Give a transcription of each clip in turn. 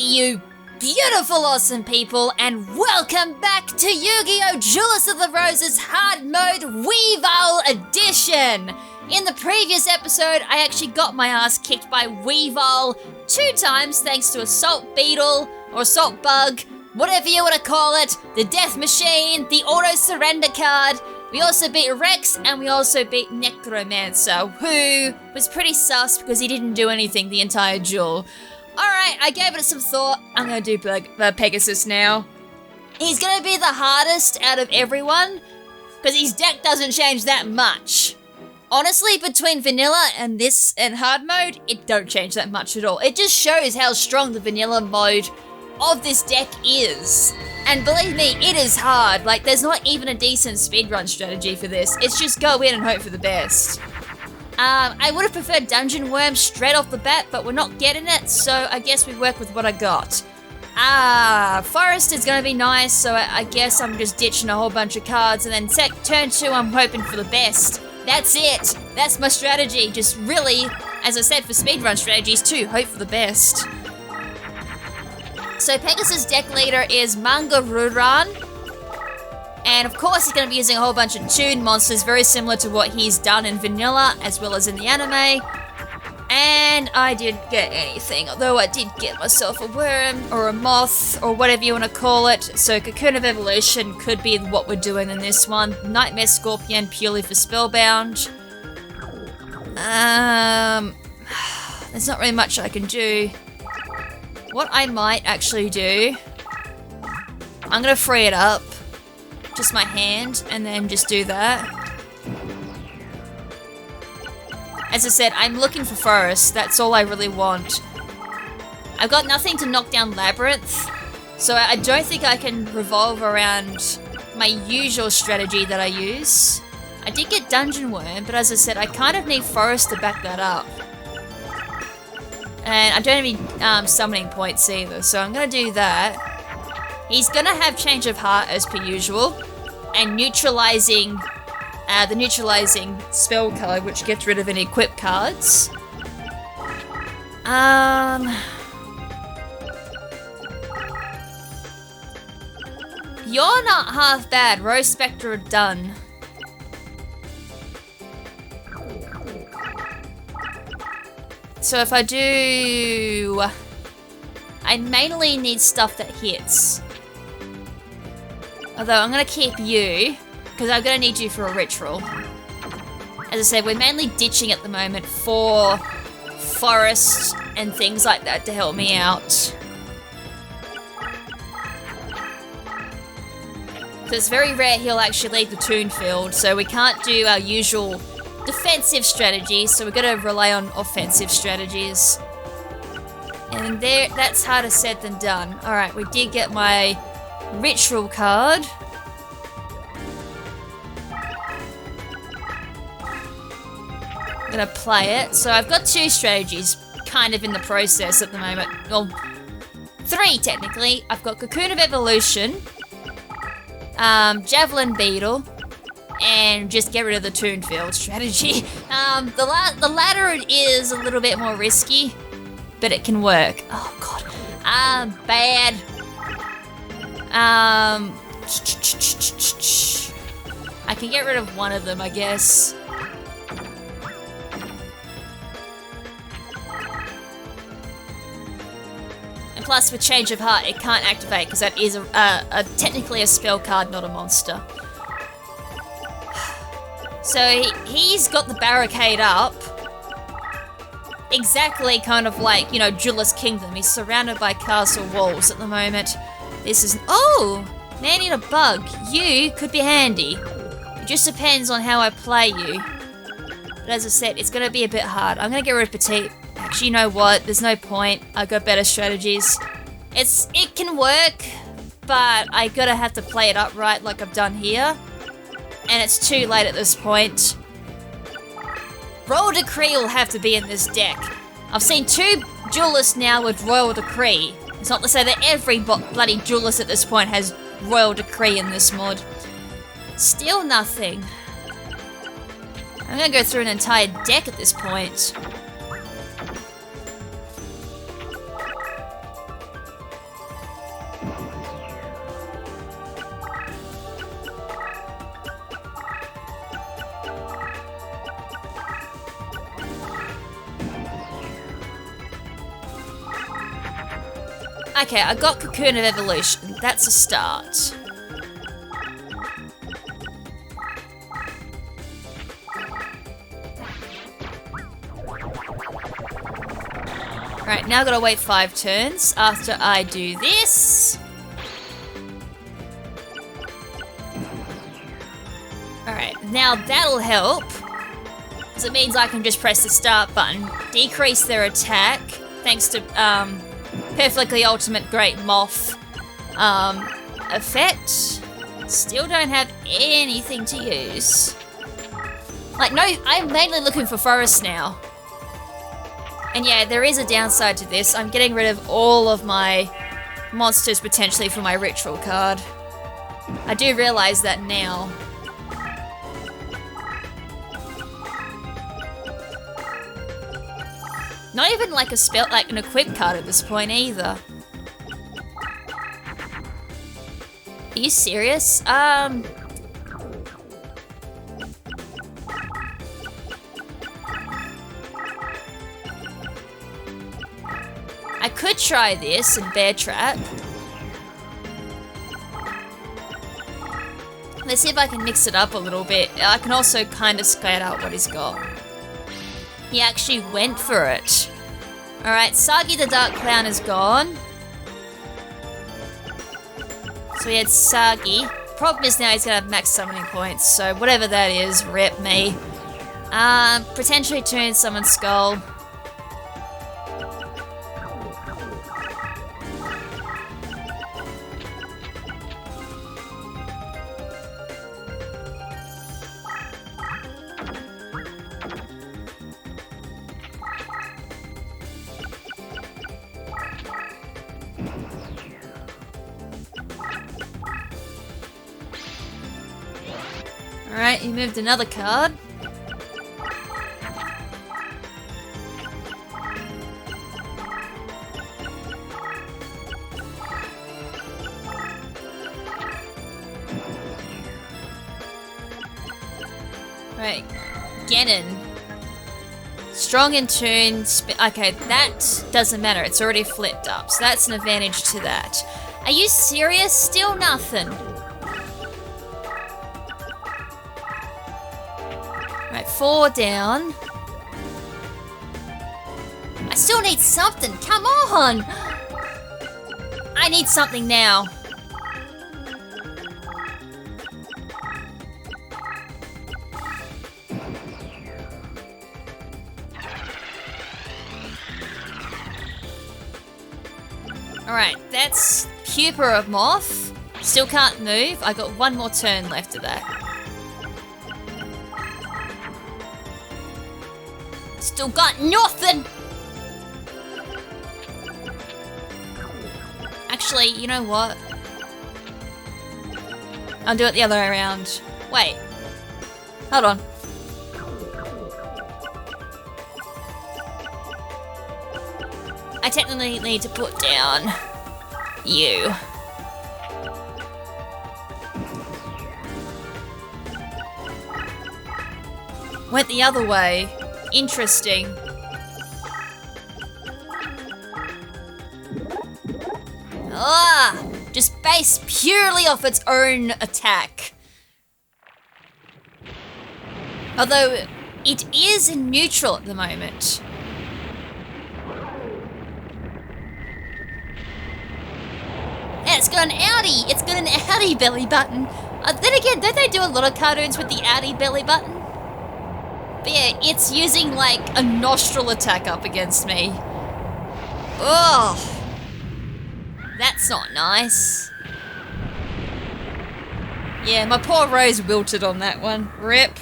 you beautiful, awesome people, and welcome back to Yu-Gi-Oh! Duelists of the Roses Hard Mode Weevil Edition! In the previous episode, I actually got my ass kicked by Weevil 2 times thanks to Assault Beetle, or Assault Bug, whatever you want to call it, the Death Machine, the Auto Surrender card. We also beat Rex, and we also beat Necromancer, who was pretty sus because he didn't do anything the entire duel. Alright, I gave it some thought. I'm gonna do Pegasus now. He's gonna be the hardest out of everyone, because his deck doesn't change that much. Honestly, between vanilla and this and hard mode, it don't change that much at all. It just shows how strong the vanilla mode of this deck is. And believe me, it is hard. Like, there's not even a decent speedrun strategy for this. It's just go in and hope for the best. I would have preferred Dungeon Worm straight off the bat, but we're not getting it, so I guess we work with what I got. Forest is gonna be nice, so I guess I'm just ditching a whole bunch of cards, and then turn 2, I'm hoping for the best. That's it. That's my strategy. Just really, as I said for speedrun strategies too, hope for the best. So Pegasus' deck leader is Mangaruran. And of course he's going to be using a whole bunch of Toon monsters, very similar to what he's done in vanilla, as well as in the anime. And I didn't get anything, although I did get myself a worm, or a moth, or whatever you want to call it. So Cocoon of Evolution could be what we're doing in this one. Nightmare Scorpion purely for Spellbound. There's not really much I can do. What I might actually do, I'm going to free it up. Just my hand, and then just do that. As I said, I'm looking for Forest. That's all I really want. I've got nothing to knock down Labyrinth, so I don't think I can revolve around my usual strategy that I use. I did get Dungeon Worm, but as I said, I kind of need Forest to back that up. And I don't have any summoning points either, so I'm going to do that. He's going to have Change of Heart as per usual, and neutralizing the neutralizing spell card, which gets rid of any equip cards. You're not half bad. Rose Spectre are done. So if I do... I mainly need stuff that hits. Although I'm going to keep you, because I'm going to need you for a ritual. As I said, we're mainly ditching at the moment for Forest and things like that to help me out. So it's very rare he'll actually leave the Toon field, so we can't do our usual defensive strategies, so we're going to rely on offensive strategies. And there, that's harder said than done. Alright, we did get my ritual card. I'm gonna play it. So I've got 2 strategies kind of in the process at the moment. Well, 3 technically. I've got Cocoon of Evolution, Javelin Beetle, and just get rid of the Toon field strategy. The latter is a little bit more risky, but it can work. Oh god. Bad. I can get rid of one of them, I guess. And plus, with Change of Heart, it can't activate because that is technically a spell card, not a monster. So he's got the barricade up. Exactly kind of like, you know, Duelist Kingdom. He's surrounded by castle walls at the moment. This is... Oh! Man in a bug. You could be handy. It just depends on how I play you. But as I said, it's going to be a bit hard. I'm going to get rid of Petite. Actually, you know what? There's no point. I've got better strategies. It can work, but I gotta have to play it up right like I've done here. And it's too late at this point. Royal Decree will have to be in this deck. I've seen 2 duelists now with Royal Decree. It's not to say that every bloody duelist at this point has Royal Decree in this mod. Still nothing. I'm gonna go through an entire deck at this point. Okay, I got Cocoon of Evolution. That's a start. Right, now I've got to wait 5 turns after I do this. Alright, now that'll help. Because it means I can just press the start button, decrease their attack, thanks to Perfectly Ultimate Great Moth effect. Still don't have anything to use. Like, no, I'm mainly looking for forests now. And yeah, there is a downside to this. I'm getting rid of all of my monsters potentially for my ritual card. I do realize that now. Not even like a spell, like an equip card at this point either. Are you serious? I could try this and Bear Trap. Let's see if I can mix it up a little bit. I can also kind of scout out what he's got. He actually went for it. Alright, Sagi the Dark Clown is gone. So we had Sagi. Problem is now he's gonna have max summoning points, so whatever that is, rip me. Potentially Toons summon Skull. Alright, he moved another card. Right, Ganon. Strong in tune. Okay, that doesn't matter. It's already flipped up, so that's an advantage to that. Are you serious? Still nothing. Right, 4 down. I still need something. Come on! I need something now. Alright, that's Pupa of Moth. Still can't move. I got 1 more turn left of that. Still got nothing! Actually, you know what? I'll do it the other way around. Wait. Hold on. I technically need to put down you. Went the other way. Interesting. Ah! Just based purely off its own attack. Although, it is in neutral at the moment. Yeah, it's got an outie! It's got an outie belly button. Then again, don't they do a lot of cartoons with the outie belly button? But yeah, it's using like a nostril attack up against me. Ugh. That's not nice. Yeah, my poor Rose wilted on that one. Rip.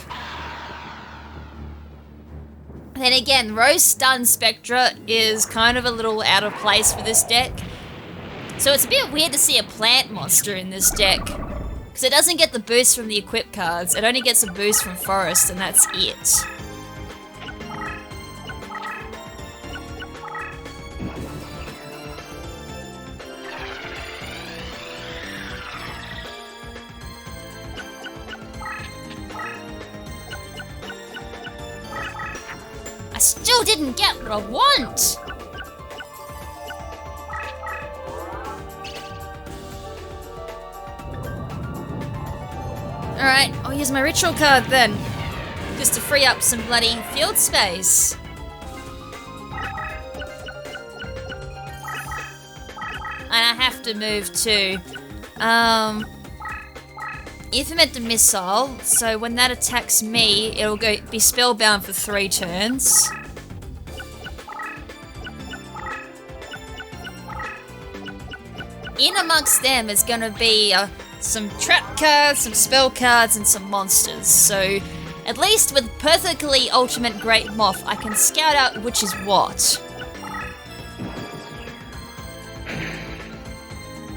Then again, Rose Stun Spectra is kind of a little out of place for this deck. So it's a bit weird to see a plant monster in this deck. Because it doesn't get the boost from the equip cards, it only gets a boost from Forest, and that's it. still didn't get what I want. Alright, I'll use my ritual card then. Just to free up some bloody field space. And I have to move too. Implement a missile, so when that attacks me, it'll be spellbound for 3 turns. In amongst them is gonna be some trap cards, some spell cards, and some monsters. So at least with perfectly ultimate Great Moth, I can scout out which is what.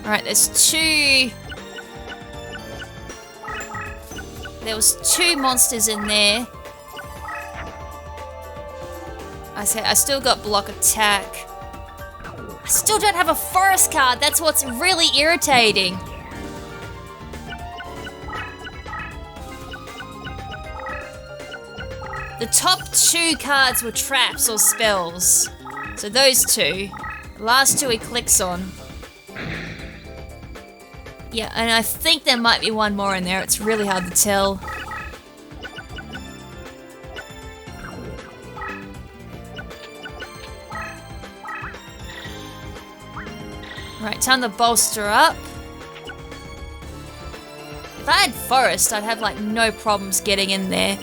Alright, there was 2 monsters in there. I still got block attack. I still don't have a forest card, that's what's really irritating. The top 2 cards were traps or spells. So those 2. The last 2 he clicks on. Yeah, and I think there might be one more in there. It's really hard to tell. Right, time to bolster up. If I had forest, I'd have like no problems getting in there.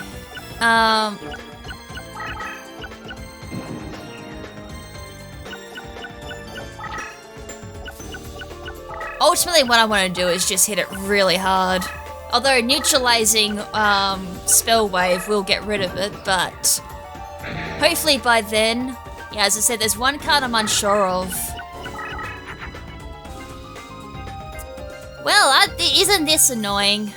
Ultimately, what I want to do is just hit it really hard. Although neutralizing spell wave will get rid of it, but hopefully by then, yeah, as I said, there's one card I'm unsure of. Well, isn't this annoying?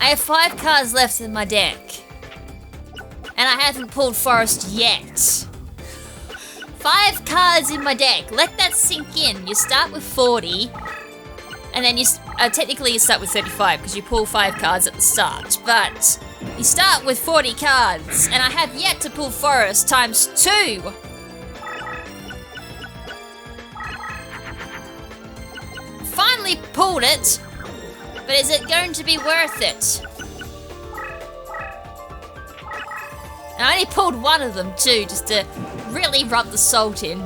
I have 5 cards left in my deck. And I haven't pulled forest yet. 5 cards in my deck. Let that sink in. You start with 40. And then technically you start with 35 because you pull 5 cards at the start. But you start with 40 cards. And I have yet to pull forest times 2. Finally pulled it. But is it going to be worth it? And I only pulled one of them too, just to really rub the salt in.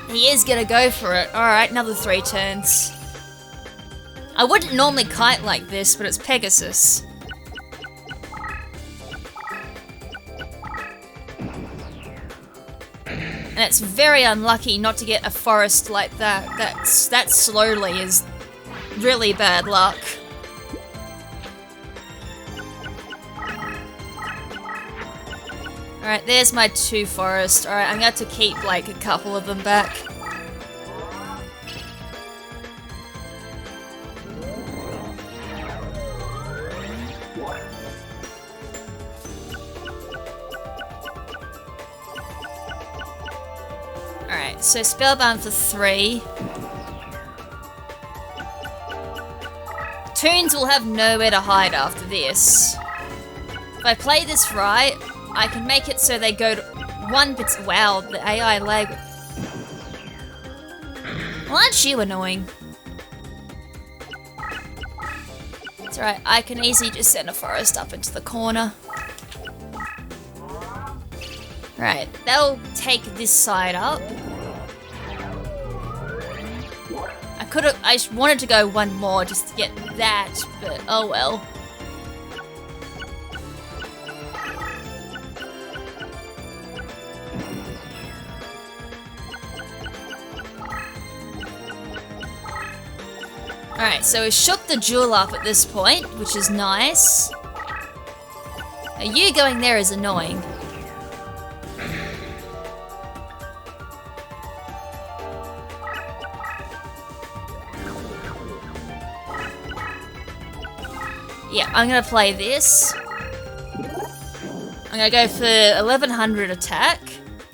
He is gonna go for it. Alright, another 3 turns. I wouldn't normally kite like this, but it's Pegasus. And it's very unlucky not to get a forest like that. That slowly is really bad luck. Alright, there's my 2 forests. Alright, I'm gonna have to keep like a couple of them back. Alright, so spellbound for 3. Toons will have nowhere to hide after this. If I play this right, I can make it so they go to 1 bit. Wow, the AI lag. Well, aren't you annoying? It's alright, I can easily just send a forest up into the corner. Right, that'll take this side up. I just wanted to go 1 more just to get that, but oh well. Alright, so we shook the Duel up at this point, which is nice. Now you going there is annoying. Yeah, I'm gonna play this. I'm gonna go for 1100 attack.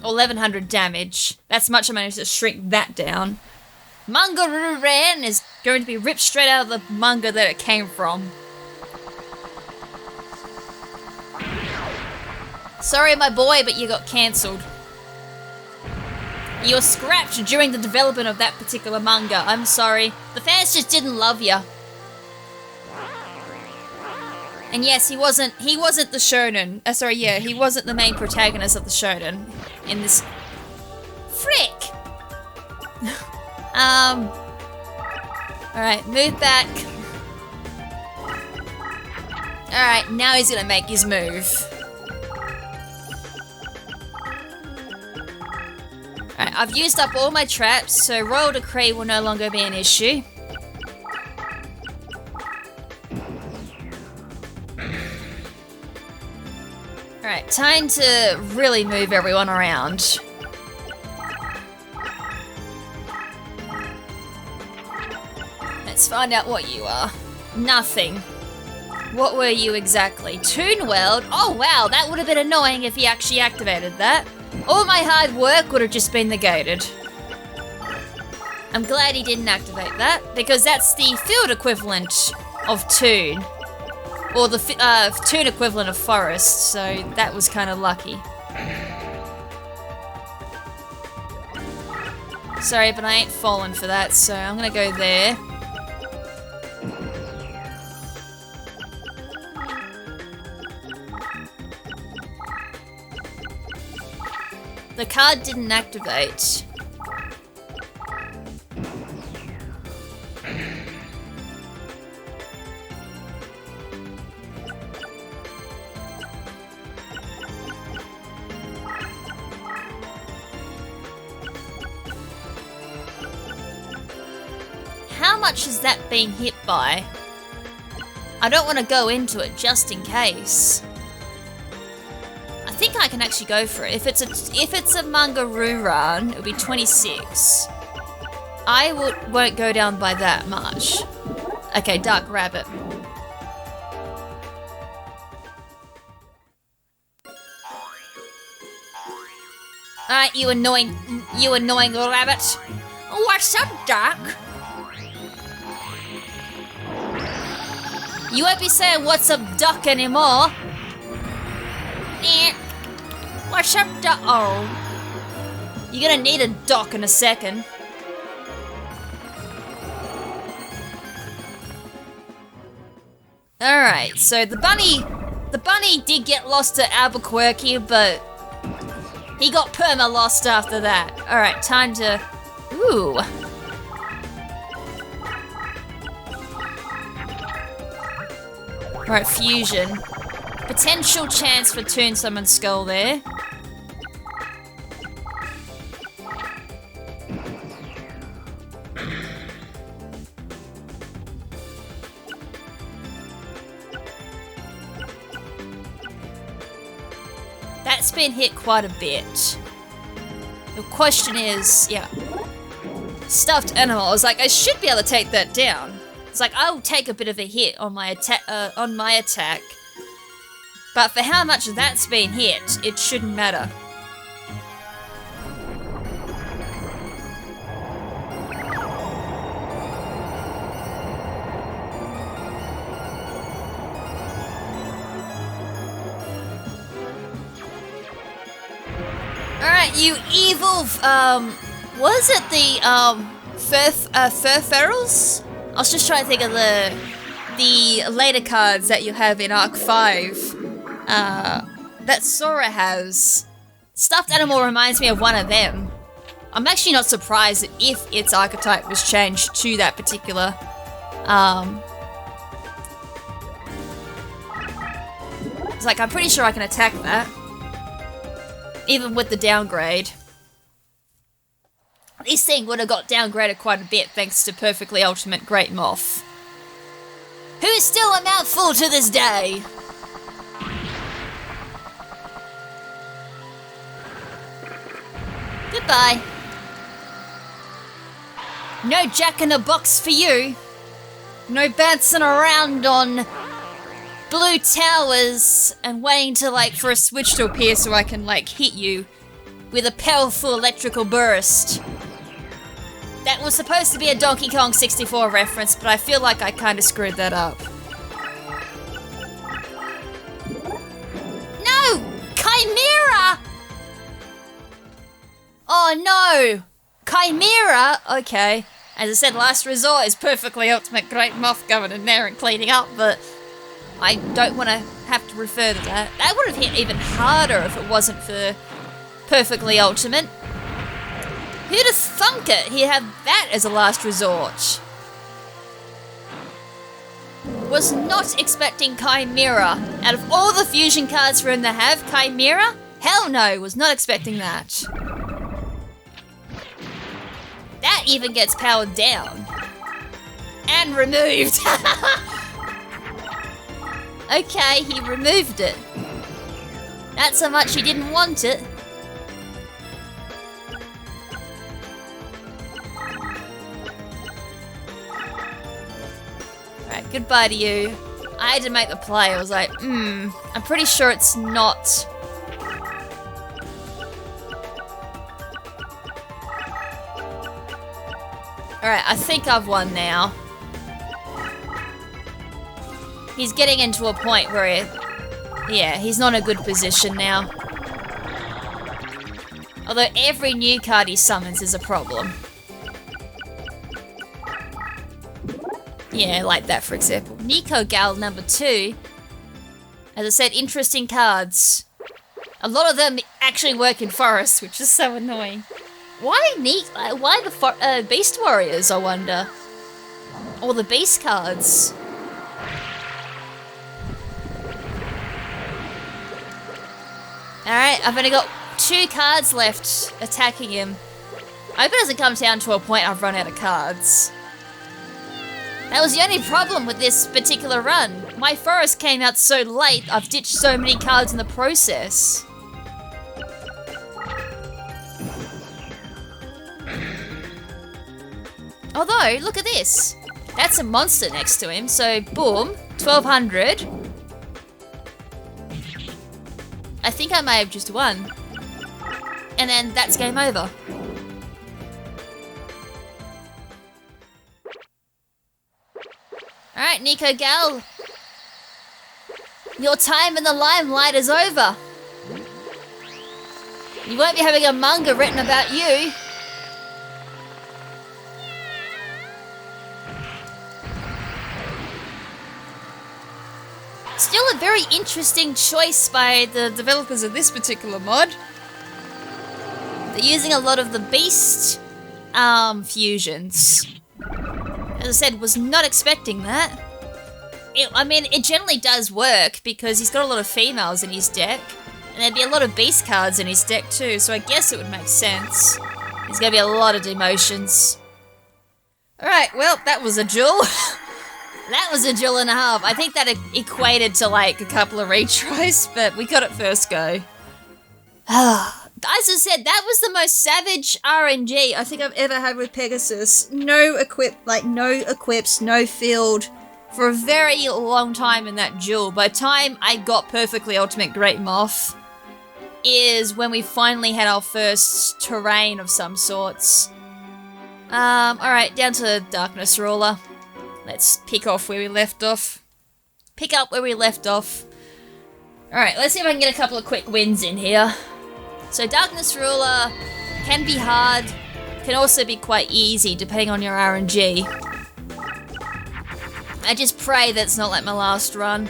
1100 damage. That's much I managed to shrink that down. Mangaroo Ran is going to be ripped straight out of the manga that it came from. Sorry, my boy, but you got cancelled. You were scrapped during the development of that particular manga. I'm sorry. The fans just didn't love you. And yes, he wasn't the shonen. He wasn't the main protagonist of the shonen in this. Frick! Alright, move back. Alright, now he's gonna make his move. Alright, I've used up all my traps, so Royal Decree will no longer be an issue. Alright, time to really move everyone around. Let's find out what you are. Nothing. What were you exactly? Toon World? Oh wow, that would have been annoying if he actually activated that. All my hard work would have just been negated. I'm glad he didn't activate that, because that's the field equivalent of Toon. Or the Toon equivalent of Forest, so that was kind of lucky. Sorry, but I ain't fallen for that, so I'm gonna go there. The card didn't activate. How much is that being hit by? I don't want to go into it just in case. I think I can actually go for it. If it's a Mangaroo run, it'll be 26. I won't go down by that much. Okay, Dark Rabbit. Alright, you annoying rabbit. What's up, Dark? You won't be saying what's up, Duck anymore. What's up, Duck? Oh. You're gonna need a dock in a second. Alright, so the bunny did get lost to Albuquerque, but he got perma-lost after that. Alright, time to... Ooh. Right, fusion. Potential chance for Toon Summon Skull there. That's been hit quite a bit. The question is, yeah. Stuffed animal. I was like, I should be able to take that down. It's like, I'll take a bit of a hit on my attack. But for how much that's been hit, it shouldn't matter. Alright, you evil, was it the, fur ferals? I was just trying to think of the later cards that you have in Arc 5. That Sora has. Stuffed animal reminds me of one of them. I'm actually not surprised if its archetype was changed to that particular, It's like, I'm pretty sure I can attack that. Even with the downgrade. This thing would have got downgraded quite a bit thanks to Perfectly Ultimate Great Moth. Who is still a mouthful to this day. Goodbye. No Jack in a Box for you. No bouncing around on blue towers and waiting to, like, for a switch to appear so I can, like, hit you with a powerful electrical burst. That was supposed to be a Donkey Kong 64 reference, but I feel like I kind of screwed that up. No! Chimera! Oh no! Chimera? Okay. As I said, Last Resort is perfectly ultimate Great Moth going in there and cleaning up, but I don't want to have to refer to that. That would have hit even harder if it wasn't for perfectly ultimate. Who'd have thunk it? He had that as a last resort. Was not expecting Chimera. Out of all the fusion cards for him to have, Chimera? Hell no, was not expecting that. That even gets powered down. And removed. Okay, he removed it. That's how much he didn't want it. Alright, goodbye to you. I had to make the play. I was like, I'm pretty sure it's not. Alright, I think I've won now. He's getting into a point where he's not in a good position now. Although every new card he summons is a problem. Yeah, like that for example. Nico Gal number 2. As I said, interesting cards. A lot of them actually work in forests, which is so annoying. Why the Beast Warriors, I wonder? Or the Beast cards? Alright, I've only got 2 cards left attacking him. I hope it doesn't come down to a point I've run out of cards. That was the only problem with this particular run. My forest came out so late, I've ditched so many cards in the process. Although, look at this. That's a monster next to him, so boom, 1200. I think I may have just won. And then that's game over. Alright, Nico Gal. Your time in the limelight is over. You won't be having a manga written about you. Still a very interesting choice by the developers of this particular mod. They're using a lot of the Beast fusions. As I said, was not expecting that. It generally does work because he's got a lot of females in his deck. And there'd be a lot of Beast cards in his deck too, so I guess it would make sense. There's gonna be a lot of demotions. Alright, well, that was a duel. That was a duel and a half. I think that equated to like a couple of retries, but we got it first go. As I said, that was the most savage RNG I think I've ever had with Pegasus. No equips, no field for a very long time in that duel. By the time I got perfectly ultimate Great Moth is when we finally had our first terrain of some sorts. Alright, down to Darkness Ruler. Let's pick off where we left off. Pick up where we left off. Alright, let's see if I can get a couple of quick wins in here. So Darkness Ruler can be hard, can also be quite easy depending on your RNG. I just pray that it's not like my last run,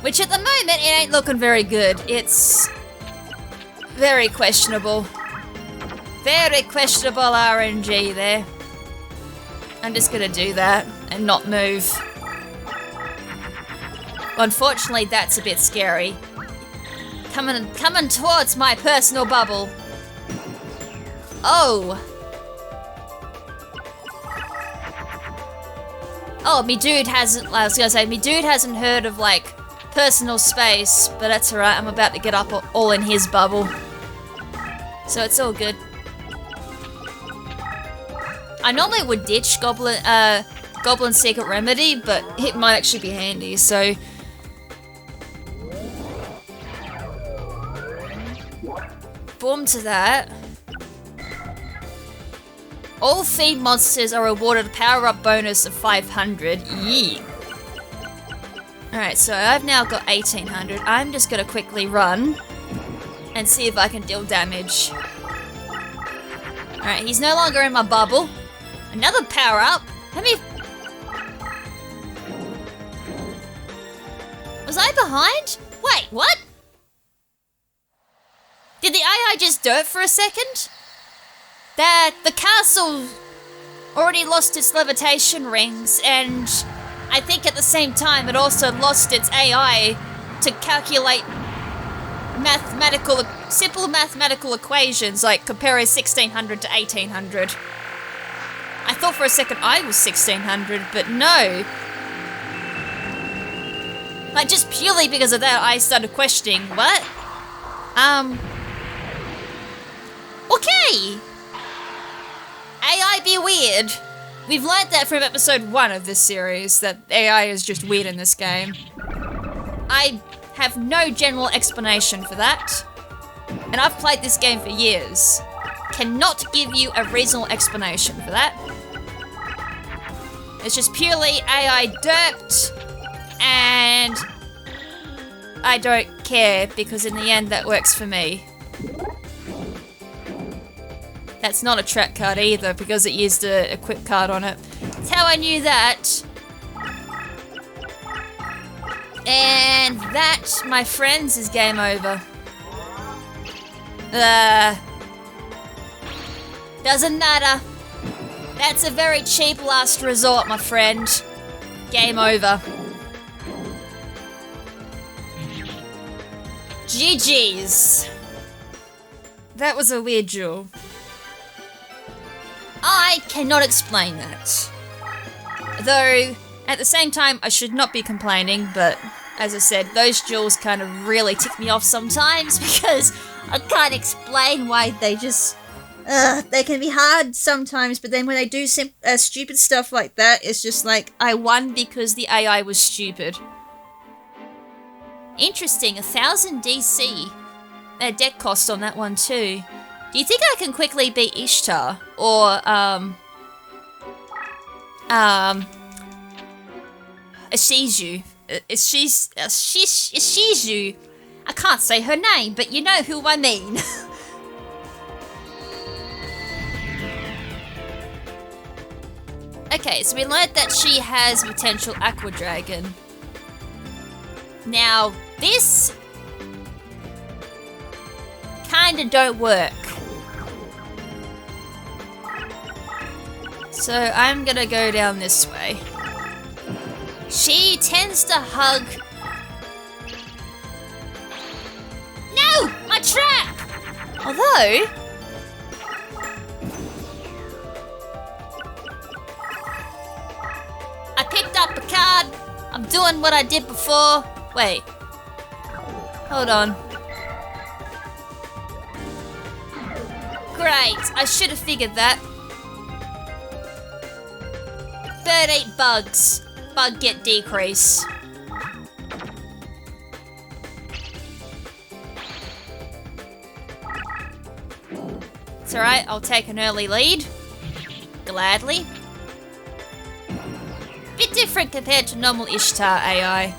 which at the moment it ain't looking very good. It's very questionable. Very questionable RNG there. I'm just gonna do that and not move. Unfortunately, that's a bit scary. Coming towards my personal bubble. Oh. Oh, me dude hasn't heard of, like, personal space, but that's alright, I'm about to get up all in his bubble. So it's all good. I normally would ditch Goblin Secret Remedy, but it might actually be handy, so... boom to that. All feed monsters are awarded a power-up bonus of 500. Yeah. Alright, so I've now got 1800. I'm just gonna quickly run and see if I can deal damage. Alright, he's no longer in my bubble. Another power-up? How many... Was I behind? Wait, what? Did the AI just dirt for a second? The castle already lost its levitation rings, and I think at the same time it also lost its AI to calculate simple mathematical equations, like comparing 1600 to 1800. I thought for a second I was 1600, but no. Like, just purely because of that, I started questioning, what? Okay! AI be weird. We've learned that from episode 1 of this series, that AI is just weird in this game. I have no general explanation for that. And I've played this game for years. Cannot give you a reasonable explanation for that. It's just purely AI derped, and I don't care, because in the end that works for me. That's not a track card either, because it used a equip card on it. That's how I knew that. And that, my friends, is game over. Doesn't matter. That's a very cheap last resort, my friend. Game over. GG's. That was a weird duel. I cannot explain that. Though, at the same time, I should not be complaining, but as I said, those duels kind of really tick me off sometimes, because I can't explain why they just... they can be hard sometimes, but then when they do stupid stuff like that, it's just like, I won because the AI was stupid. Interesting, 1000 DC. Deck cost on that one too. Do you think I can quickly beat Ishtar? Or, Ishiju. Ishiju. I can't say her name, but you know who I mean. Okay, so we learned that she has potential Aqua Dragon. Now, this kinda don't work. So I'm gonna go down this way. She tends to hug... No! My trap! Although... I picked up a card. I'm doing what I did before. Wait. Hold on. Great. I should have figured that. Bird eat bugs. Bug get decrease. It's alright, I'll take an early lead. Gladly. Bit different compared to normal Ishtar AI.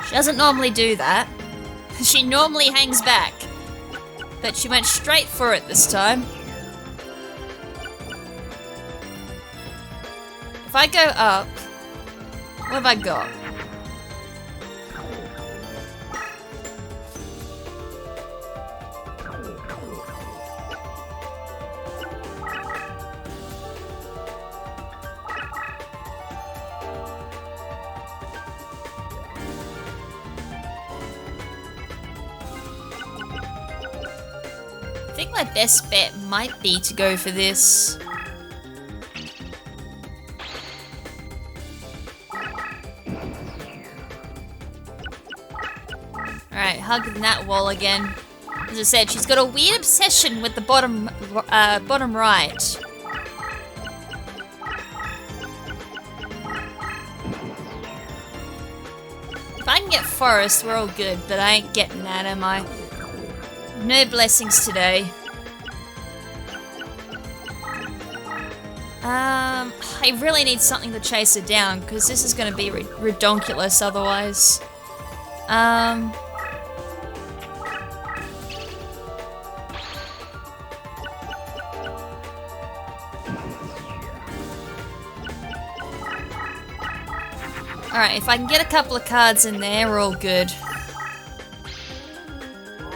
She doesn't normally do that. She normally hangs back. But she went straight for it this time. If I go up, what have I got? I think my best bet might be to go for this. Alright, hugging that wall again. As I said, she's got a weird obsession with the bottom right. If I can get forest, we're all good, but I ain't getting that, am I? No blessings today. I really need something to chase her down, because this is going to be redonkulous otherwise. Alright, if I can get a couple of cards in there, we're all good.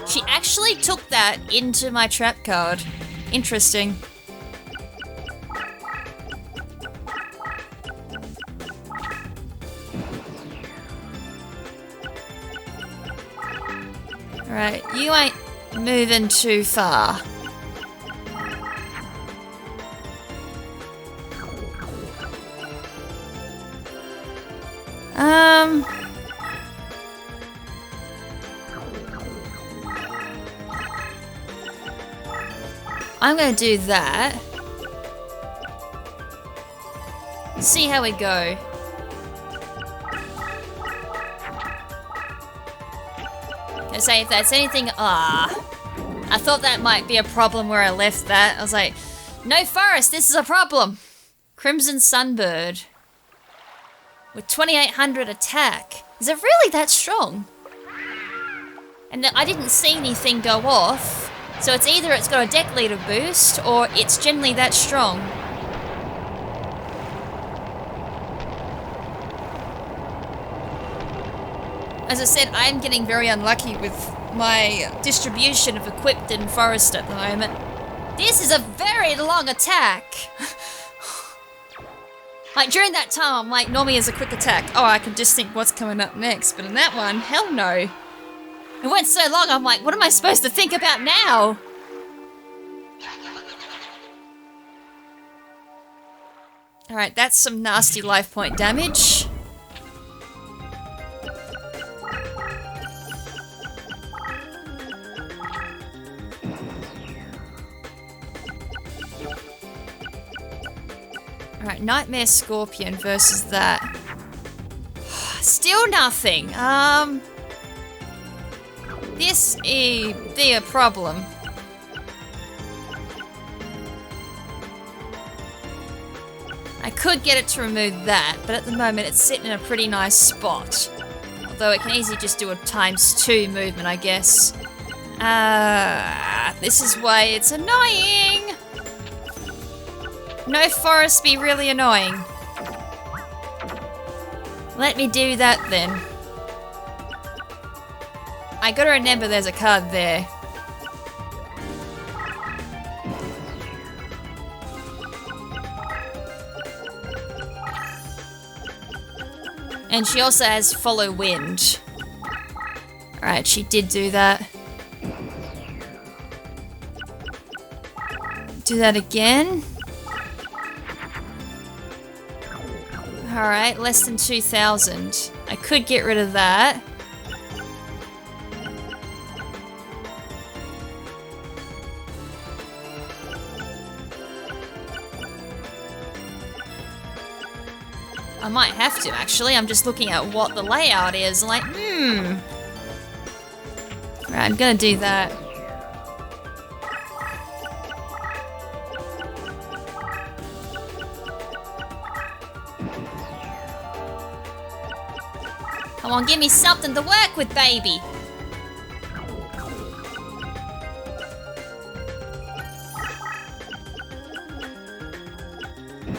She actually took that into my trap card. Interesting. Alright, you ain't moving too far. I'm gonna do that. See how we go. Gonna say if that's anything. I thought that might be a problem where I left that. I was like, no forest, this is a problem. KrimZen Sunbird. With 2800 attack. Is it really that strong? And I didn't see anything go off. So it's either it's got a deck leader boost, or it's generally that strong. As I said, I'm getting very unlucky with my distribution of equipped and forest at the moment. This is a very long attack! Like, during that time, I'm like, normally as a quick attack, oh, I can just think what's coming up next. But in that one, hell no. It went so long, I'm like, what am I supposed to think about now? Alright, that's some nasty life point damage. Alright, Nightmare Scorpion versus that. Still nothing. This is a problem. I could get it to remove that, but at the moment it's sitting in a pretty nice spot. Although it can easily just do a ×2 movement, I guess. This is why it's annoying! No forest be really annoying. Let me do that then. I gotta remember there's a card there. And she also has Follow Wind. Alright, she did do that. Do that again. Alright, less than 2,000. I could get rid of that. I might have to, actually. I'm just looking at what the layout is. I'm like, Right, I'm gonna do that. Come on, give me something to work with, baby!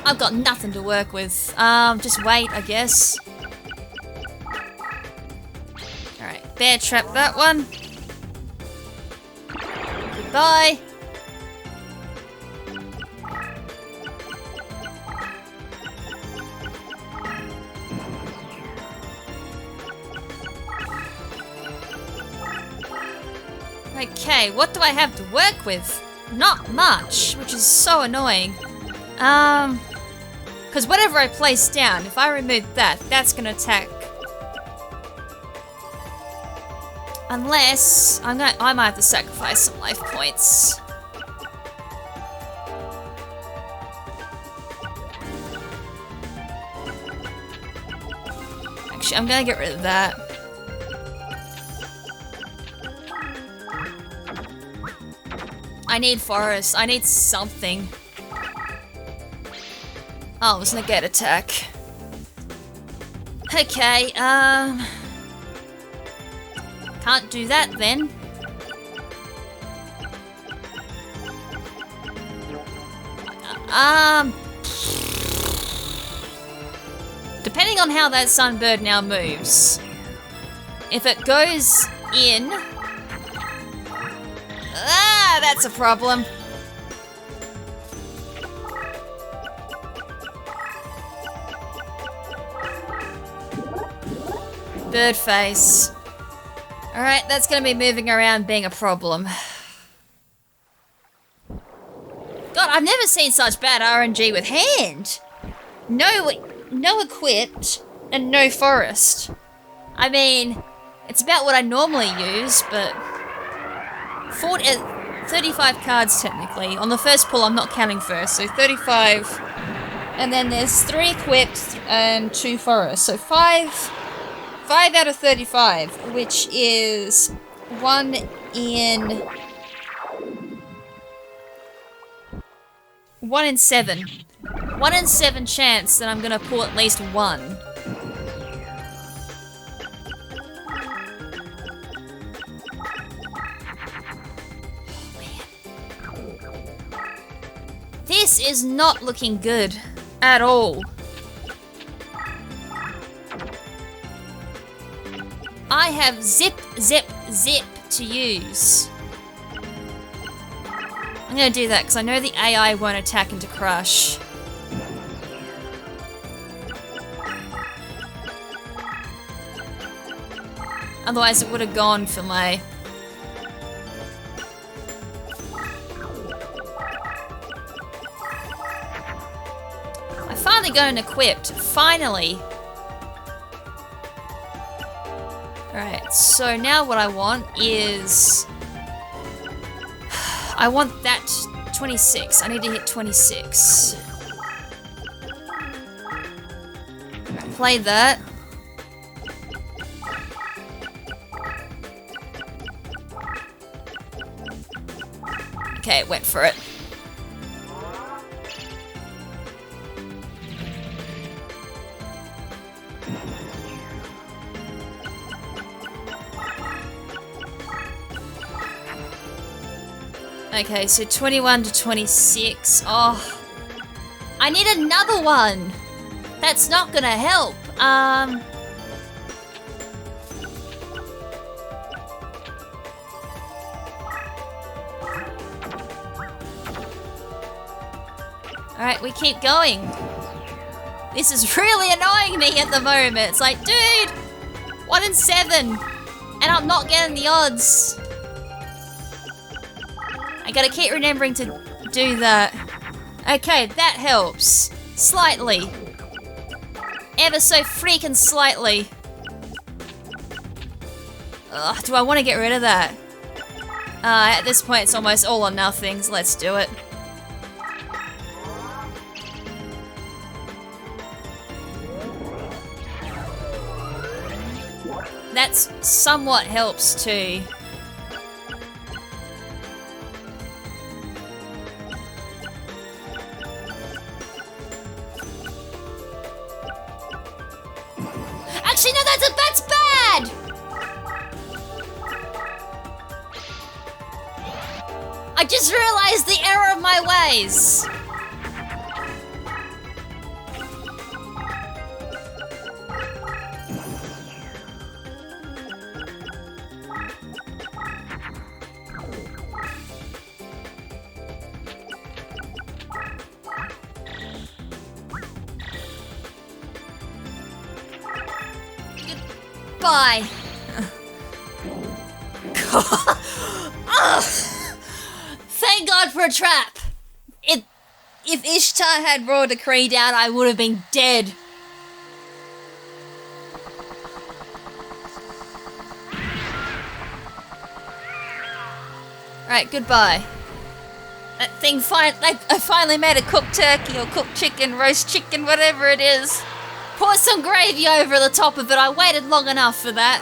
I've got nothing to work with. Just wait, I guess. Alright, bear trap that one. Goodbye. Okay, what do I have to work with? Not much, which is so annoying. Because whatever I place down, if I remove that, that's gonna attack. Unless I might have to sacrifice some life points. Actually, I'm gonna get rid of that. I need forest. I need something. Oh, it was negate attack. Okay, can't do that then. Depending on how that sunbird now moves. If it goes in... that's a problem. Bird face. Alright, that's gonna be moving around being a problem. God, I've never seen such bad RNG with hand. No equipped and no forest. I mean, it's about what I normally use, but 35 cards technically. On the first pull, I'm not counting first, so 35. And then there's 3 equipped and 2 forest, so 5 out of 35, which is 1 in 7. 1 in 7 chance that I'm gonna pull at least 1. This is not looking good at all. I have zip, zip, zip to use. I'm gonna do that because I know the AI won't attack into crush. Otherwise it would have gone for my... I finally got an equipped. Finally! Alright, so now what I want is... I want that 26. I need to hit 26. Play that. Okay, it went for it. Okay, so 21 to 26. Oh, I need another one. That's not gonna help. Alright, we keep going. This is really annoying me at the moment. It's like, dude, 1 in 7. And I'm not getting the odds. I gotta keep remembering to do that. Okay, that helps. Slightly. Ever so freaking slightly. Ugh, do I want to get rid of that? At this point it's almost all or nothing, so let's do it. That's somewhat helps too. Actually, no, that's bad! I just realized the error of my ways. Goodbye. Thank God for a trap. If Ishtar had Royal Decree down, I would have been dead. Right, goodbye. That thing I finally made a cooked turkey or cooked chicken, roast chicken, whatever it is. Pour some gravy over the top of it. I waited long enough for that.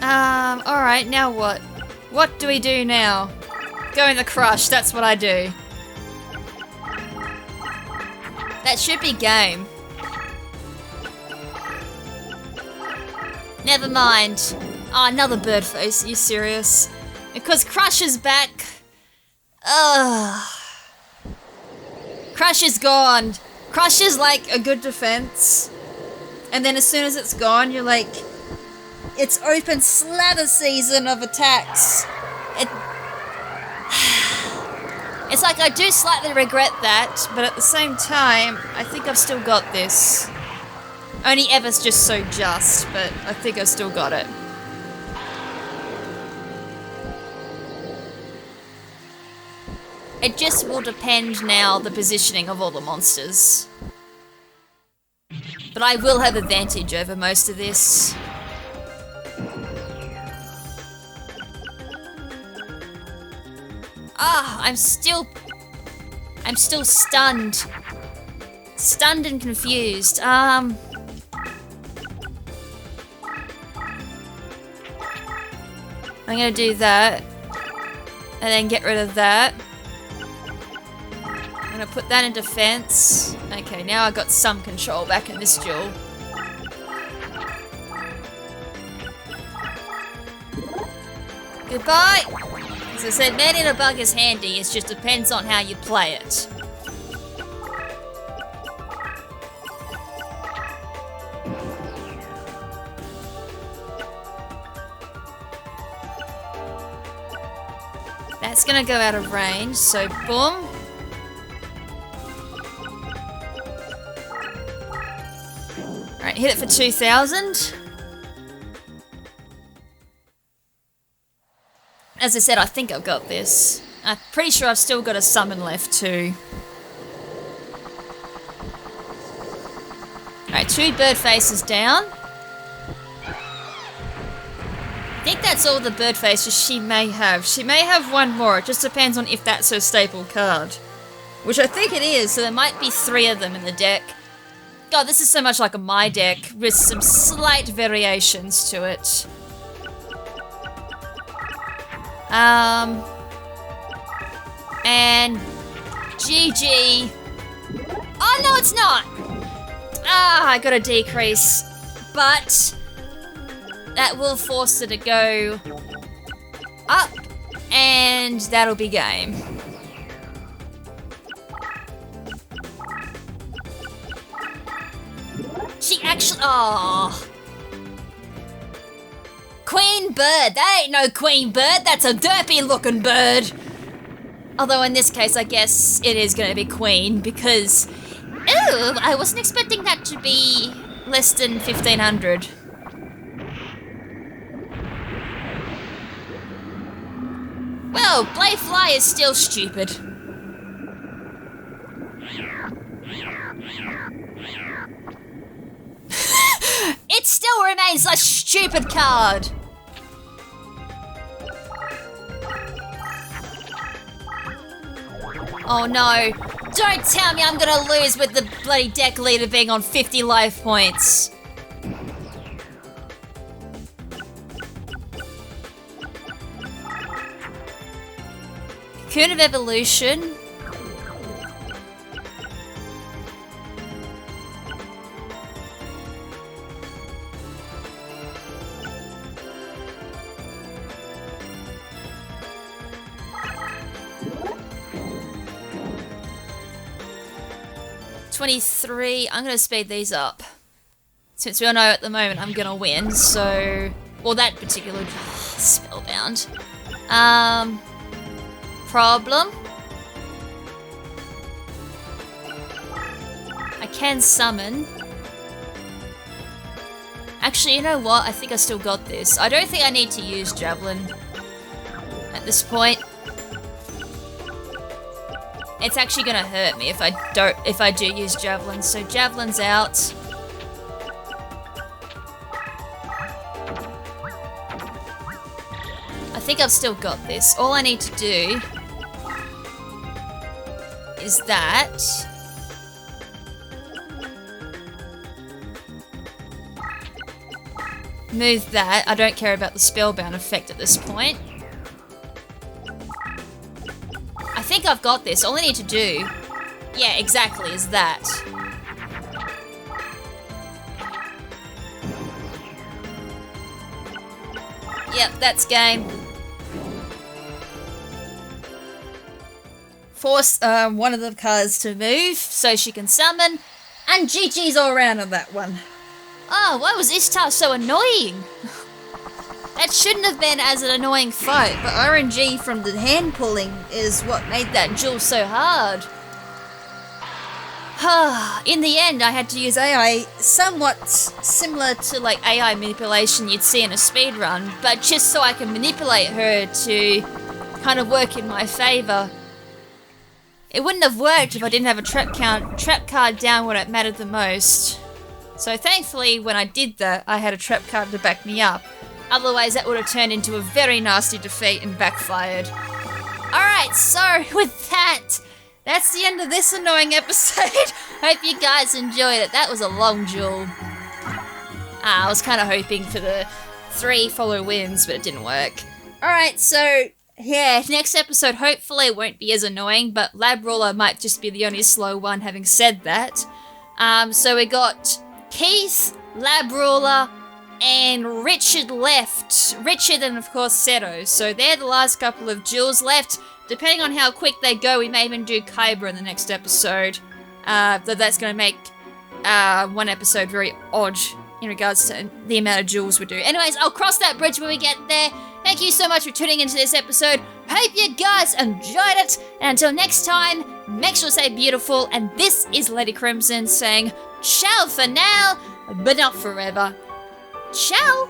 Alright, now what? What do we do now? Go in the crush, that's what I do. That should be game. Never mind. Oh, another bird face, are you serious? Because Crush is back. Ugh. Crush is gone. Crush is like a good defense. And then as soon as it's gone, you're like, it's open slather season of attacks. It's like I do slightly regret that, but at the same time, I think I've still got this. Only Ever's just so just, but I think I've still got it. It just will depend now the positioning of all the monsters. But I will have advantage over most of this. Ah, I'm still stunned. Stunned and confused. I'm gonna do that. And then get rid of that. I'm gonna put that in defense. Okay, now I've got some control back in this duel. Goodbye! As I said, man in a bug is handy, it just depends on how you play it. That's gonna go out of range, so boom. Alright, hit it for 2,000. As I said, I think I've got this. I'm pretty sure I've still got a summon left too. Alright, 2 bird faces down. I think that's all the bird faces she may have. She may have one more, it just depends on if that's her staple card. Which I think it is, so there might be 3 of them in the deck. God, this is so much like my deck, with some slight variations to it. And GG. Oh no, it's not! Ah, I got a decrease. But that will force her to go up, and that'll be game. She actually, oh. Queen bird, that ain't no queen bird, that's a derpy looking bird. Although in this case, I guess it is gonna be queen because, ooh, I wasn't expecting that to be less than 1,500. Well, Blayfly is still stupid. It still remains a stupid card. Oh no, don't tell me I'm gonna lose with the bloody deck leader being on 50 life points. Cocoon of Evolution. $23. I'm gonna speed these up. Since we all know at the moment I'm gonna win, so... Well, that particular... Spellbound. Problem. I can summon. Actually, you know what? I think I still got this. I don't think I need to use Javelin at this point. It's actually gonna hurt me if I do use Javelin. So Javelin's out. I think I've still got this. All I need to do is that. move that. I don't care about the spellbound effect at this point. I think I've got this. All I need to do, yeah, exactly, is that. Yep, that's game. Force one of the cards to move so she can summon, and GG's all around on that one. Oh, why was Ishtar so annoying? That shouldn't have been as an annoying fight, but RNG from the hand pulling is what made that duel so hard. In the end, I had to use AI somewhat similar to like AI manipulation you'd see in a speedrun, but just so I can manipulate her to kind of work in my favour. It wouldn't have worked if I didn't have a trap card down when it mattered the most. So thankfully, when I did that, I had a trap card to back me up. Otherwise, that would have turned into a very nasty defeat and backfired. Alright, so with that, that's the end of this annoying episode. Hope you guys enjoyed it. That was a long duel. I was kind of hoping for the 3 follow wins, but it didn't work. Alright, so yeah, next episode hopefully won't be as annoying, but Lab Ruler might just be the only slow one, having said that. So we got Keith, Lab Ruler, and Richard left. Richard and of course Seto. So they're the last couple of duels left. Depending on how quick they go, we may even do Kyber in the next episode. Though that's going to make one episode very odd in regards to the amount of duels we do. Anyways, I'll cross that bridge when we get there. Thank you so much for tuning into this episode. Hope you guys enjoyed it. And until next time, make sure to stay beautiful. And this is Lady KrimZen saying ciao for now, but not forever. Ciao!